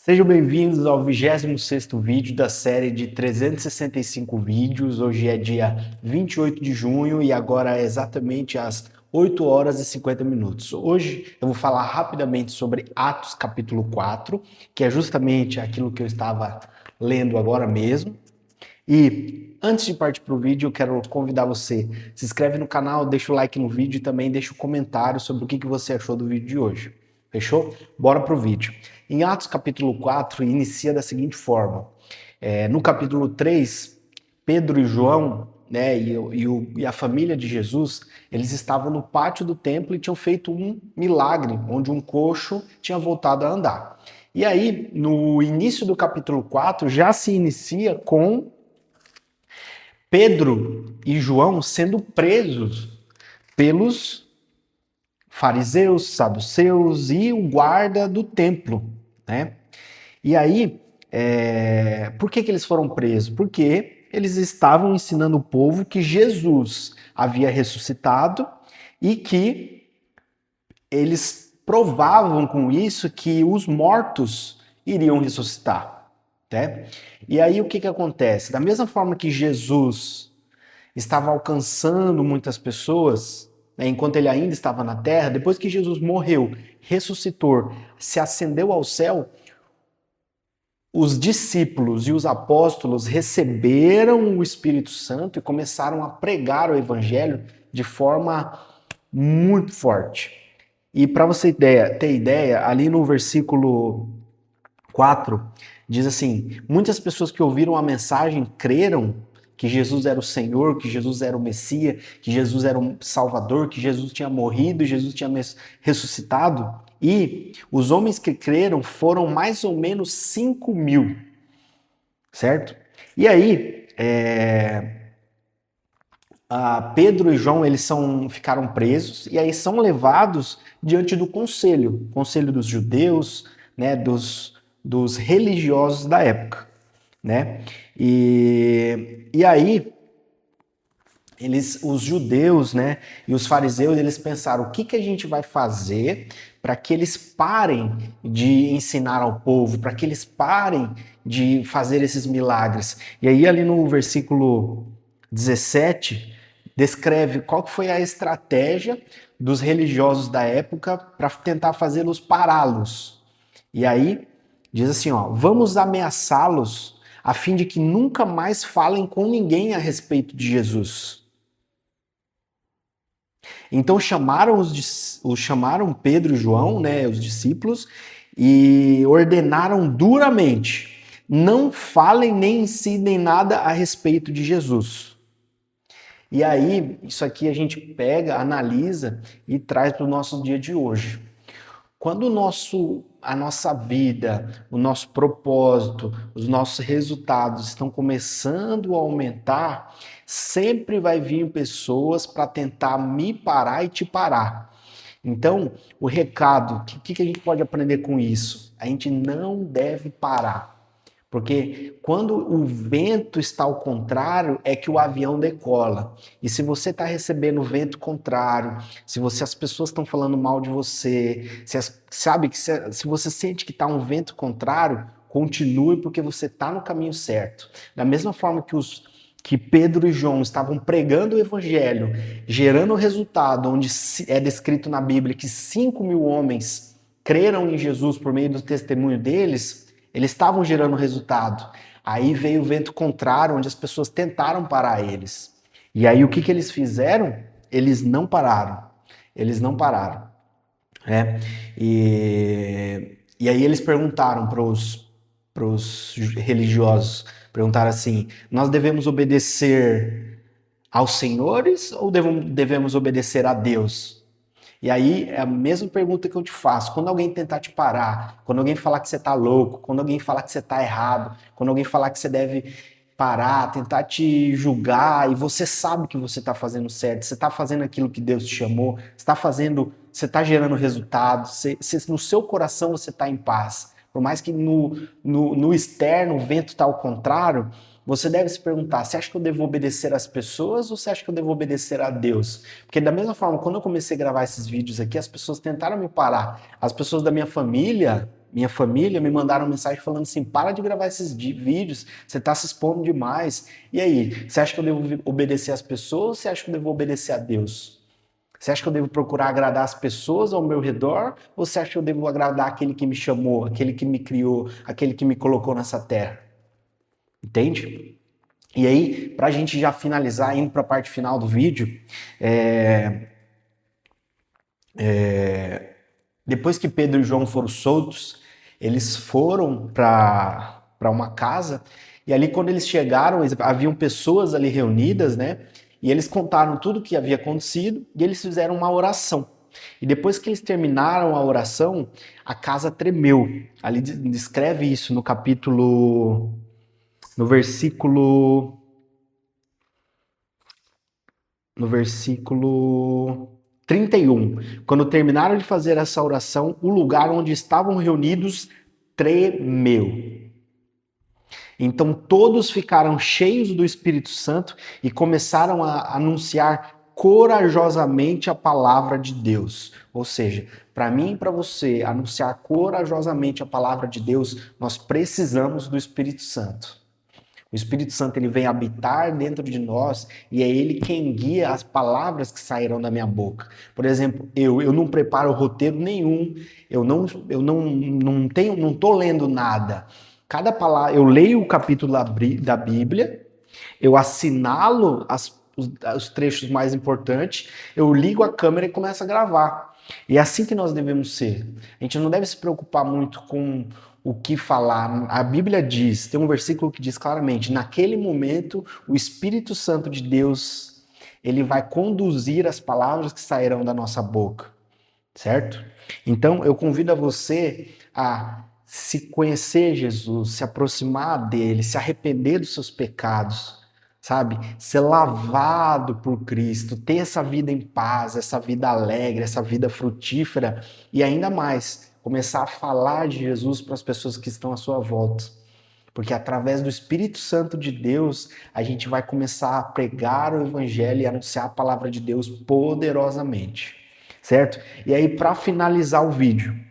Sejam bem-vindos ao 26º vídeo da série de 365 vídeos. Hoje é dia 28 de junho e agora é exatamente às 8 horas e 50 minutos. Hoje eu vou falar rapidamente sobre Atos capítulo 4, que é justamente aquilo que eu estava lendo agora mesmo. E antes de partir para o vídeo, eu quero convidar você, se inscreve no canal, deixa o like no vídeo e também deixa um comentário sobre o que você achou do vídeo de hoje. Fechou? Bora pro vídeo. Em Atos capítulo 4, inicia da seguinte forma. No capítulo 3, Pedro e João, né, e a família de Jesus, eles estavam no pátio do templo e tinham feito um milagre, onde um coxo tinha voltado a andar. E aí, no início do capítulo 4, já se inicia com Pedro e João sendo presos pelos fariseus, saduceus e o guarda do templo, né? E aí, por que eles foram presos? Porque eles estavam ensinando o povo que Jesus havia ressuscitado e que eles provavam com isso que os mortos iriam ressuscitar, né? E aí o que acontece? Da mesma forma que Jesus estava alcançando muitas pessoas, né, enquanto ele ainda estava na terra, depois que Jesus morreu, ressuscitou, se ascendeu ao céu, os discípulos e os apóstolos receberam o Espírito Santo e começaram a pregar o evangelho de forma muito forte. E para você ter ideia, ali no versículo 4, diz assim: muitas pessoas que ouviram a mensagem creram que Jesus era o Senhor, que Jesus era o Messias, que Jesus era o Salvador, que Jesus tinha morrido, Jesus tinha ressuscitado. E os homens que creram foram mais ou menos 5.000, certo? E aí, Pedro e João eles ficaram presos e aí são levados diante do conselho dos judeus, né, dos religiosos da época, né? E aí os judeus, né, e os fariseus, eles pensaram: o que a gente vai fazer para que eles parem de ensinar ao povo, para que eles parem de fazer esses milagres? E aí ali no versículo 17 descreve qual que foi a estratégia dos religiosos da época para tentar fazê-los pará-los. E aí diz assim, ó: vamos ameaçá-los a fim de que nunca mais falem com ninguém a respeito de Jesus. Então chamaram Pedro e João, né, os discípulos, e ordenaram duramente: não falem nem ensinem nada a respeito de Jesus. E aí, isso aqui a gente pega, analisa e traz para o nosso dia de hoje. Quando a nossa vida, o nosso propósito, os nossos resultados estão começando a aumentar, sempre vai vir pessoas para tentar me parar e te parar. Então, o recado, o que a gente pode aprender com isso? A gente não deve parar. Porque quando o vento está ao contrário, é que o avião decola. E se você está recebendo vento contrário, se as pessoas estão falando mal de você, se você sente que está um vento contrário, continue, porque você está no caminho certo. Da mesma forma que Pedro e João estavam pregando o evangelho, gerando o resultado, onde é descrito na Bíblia que 5.000 homens creram em Jesus por meio do testemunho deles, eles estavam gerando resultado. Aí veio o vento contrário, onde as pessoas tentaram parar eles. E aí o que eles fizeram? Eles não pararam. Eles não pararam. Né? E aí eles perguntaram para os religiosos, perguntaram assim: nós devemos obedecer aos senhores ou devemos obedecer a Deus? E aí é a mesma pergunta que eu te faço. Quando alguém tentar te parar, quando alguém falar que você tá louco, quando alguém falar que você tá errado, quando alguém falar que você deve parar, tentar te julgar, e você sabe que você tá fazendo certo, você tá fazendo aquilo que Deus te chamou, você tá gerando resultado, no seu coração você tá em paz. Por mais que no externo o vento tá ao contrário, você deve se perguntar: você acha que eu devo obedecer às pessoas ou você acha que eu devo obedecer a Deus? Porque da mesma forma, quando eu comecei a gravar esses vídeos aqui, as pessoas tentaram me parar. As pessoas da minha família, minha família me mandaram mensagem falando assim, para de gravar esses vídeos, você está se expondo demais. E aí, você acha que eu devo obedecer às pessoas ou você acha que eu devo obedecer a Deus? Você acha que eu devo procurar agradar as pessoas ao meu redor ou você acha que eu devo agradar aquele que me chamou, aquele que me criou, aquele que me colocou nessa terra? Entende? E aí, para a gente já finalizar, indo para a parte final do vídeo, depois que Pedro e João foram soltos, eles foram para uma casa e ali quando eles chegaram, haviam pessoas ali reunidas, né? E eles contaram tudo o que havia acontecido e eles fizeram uma oração. E depois que eles terminaram a oração, a casa tremeu. Ali descreve isso no capítulo, no versículo 31. Quando terminaram de fazer essa oração, o lugar onde estavam reunidos tremeu. Então todos ficaram cheios do Espírito Santo e começaram a anunciar corajosamente a palavra de Deus. Ou seja, para mim e para você anunciar corajosamente a palavra de Deus, nós precisamos do Espírito Santo. O Espírito Santo ele vem habitar dentro de nós e é ele quem guia as palavras que sairão da minha boca. Por exemplo, eu não preparo roteiro nenhum, eu não tô lendo nada. Cada palavra, eu leio o capítulo da Bíblia, eu assinalo os trechos mais importantes, eu ligo a câmera e começo a gravar. E é assim que nós devemos ser. A gente não deve se preocupar muito com o que falar. A Bíblia diz, tem um versículo que diz claramente, naquele momento o Espírito Santo de Deus, ele vai conduzir as palavras que sairão da nossa boca, certo? Então eu convido a você a se conhecer Jesus, se aproximar dele, se arrepender dos seus pecados, sabe? Ser lavado por Cristo, ter essa vida em paz, essa vida alegre, essa vida frutífera e ainda mais, começar a falar de Jesus para as pessoas que estão à sua volta. Porque através do Espírito Santo de Deus, a gente vai começar a pregar o Evangelho e anunciar a palavra de Deus poderosamente, certo? E aí, para finalizar o vídeo,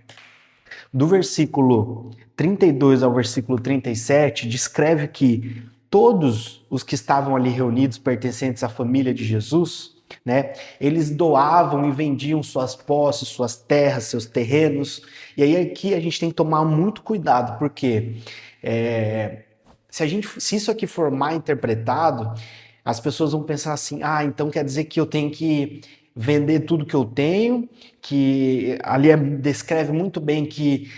do versículo 32 ao versículo 37, descreve que todos os que estavam ali reunidos, pertencentes à família de Jesus, né, eles doavam e vendiam suas posses, suas terras, seus terrenos. E aí aqui a gente tem que tomar muito cuidado, porque se isso aqui for mal interpretado, as pessoas vão pensar assim, então quer dizer que eu tenho que vender tudo que eu tenho, que ali descreve muito bem que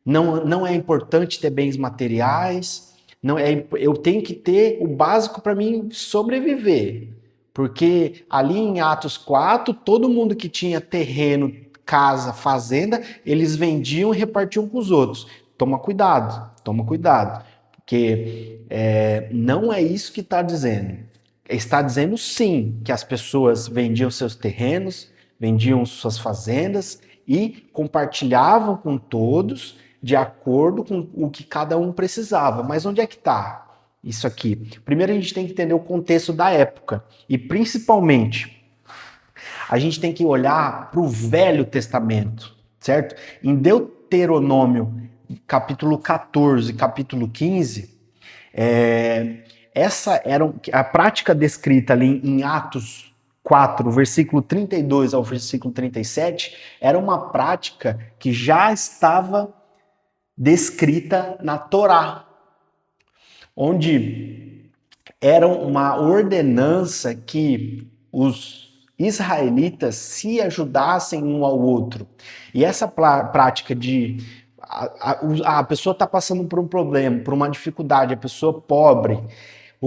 não é importante ter bens materiais, eu tenho que ter o básico para mim sobreviver. Porque ali em Atos 4, todo mundo que tinha terreno, casa, fazenda, eles vendiam e repartiam com os outros. Toma cuidado, porque não é isso que está dizendo. Está dizendo sim que as pessoas vendiam seus terrenos, vendiam suas fazendas e compartilhavam com todos de acordo com o que cada um precisava. Mas onde é que está isso aqui? Primeiro a gente tem que entender o contexto da época e principalmente a gente tem que olhar para o Velho Testamento, certo? Em Deuteronômio capítulo 14, capítulo 15, essa era a prática descrita ali em Atos 4, versículo 32 ao versículo 37, era uma prática que já estava descrita na Torá, onde era uma ordenança que os israelitas se ajudassem um ao outro. E essa prática de a pessoa está passando por um problema, por uma dificuldade, a pessoa pobre,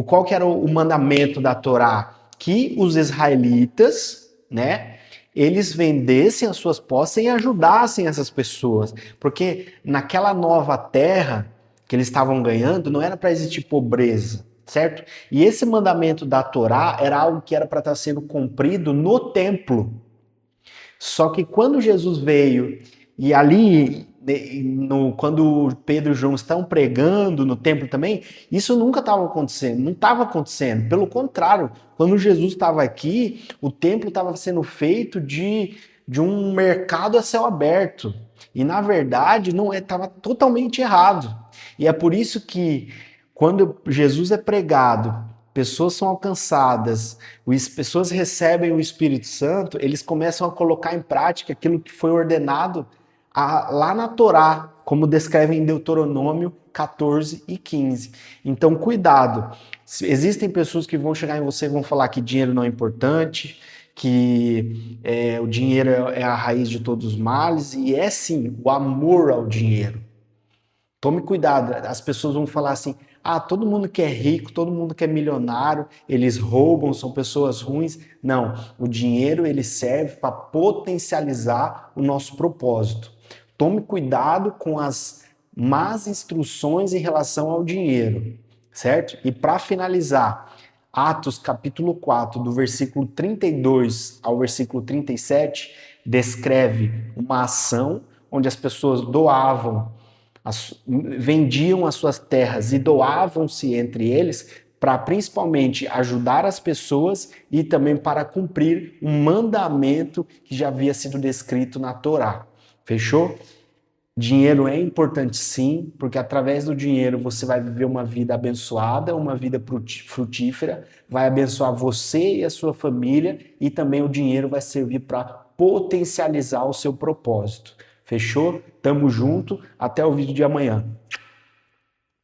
qual que era o mandamento da Torá? Que os israelitas, né, eles vendessem as suas posses e ajudassem essas pessoas. Porque naquela nova terra que eles estavam ganhando, não era para existir pobreza, certo? E esse mandamento da Torá era algo que era para estar sendo cumprido no templo. Só que quando Jesus veio, e ali, quando Pedro e João estão pregando no templo também, isso nunca estava acontecendo, não estava acontecendo. Pelo contrário, quando Jesus estava aqui, o templo estava sendo feito de de um mercado a céu aberto. E na verdade não estava totalmente errado. E é por isso que quando Jesus é pregado, pessoas são alcançadas, pessoas recebem o Espírito Santo, eles começam a colocar em prática aquilo que foi ordenado lá na Torá, como descreve em Deuteronômio 14 e 15. Então, cuidado. Existem pessoas que vão chegar em você e vão falar que dinheiro não é importante, que o dinheiro é a raiz de todos os males, e é sim o amor ao dinheiro. Tome cuidado, as pessoas vão falar assim, todo mundo que é rico, todo mundo que é milionário, eles roubam, são pessoas ruins. Não, o dinheiro ele serve para potencializar o nosso propósito. Tome cuidado com as más instruções em relação ao dinheiro, certo? E para finalizar, Atos capítulo 4, do versículo 32 ao versículo 37, descreve uma ação onde as pessoas vendiam as suas terras e doavam-se entre eles para principalmente ajudar as pessoas e também para cumprir um mandamento que já havia sido descrito na Torá. Fechou? Dinheiro é importante sim, porque através do dinheiro você vai viver uma vida abençoada, uma vida frutífera, vai abençoar você e a sua família e também o dinheiro vai servir para potencializar o seu propósito. Fechou? Tamo junto, até o vídeo de amanhã.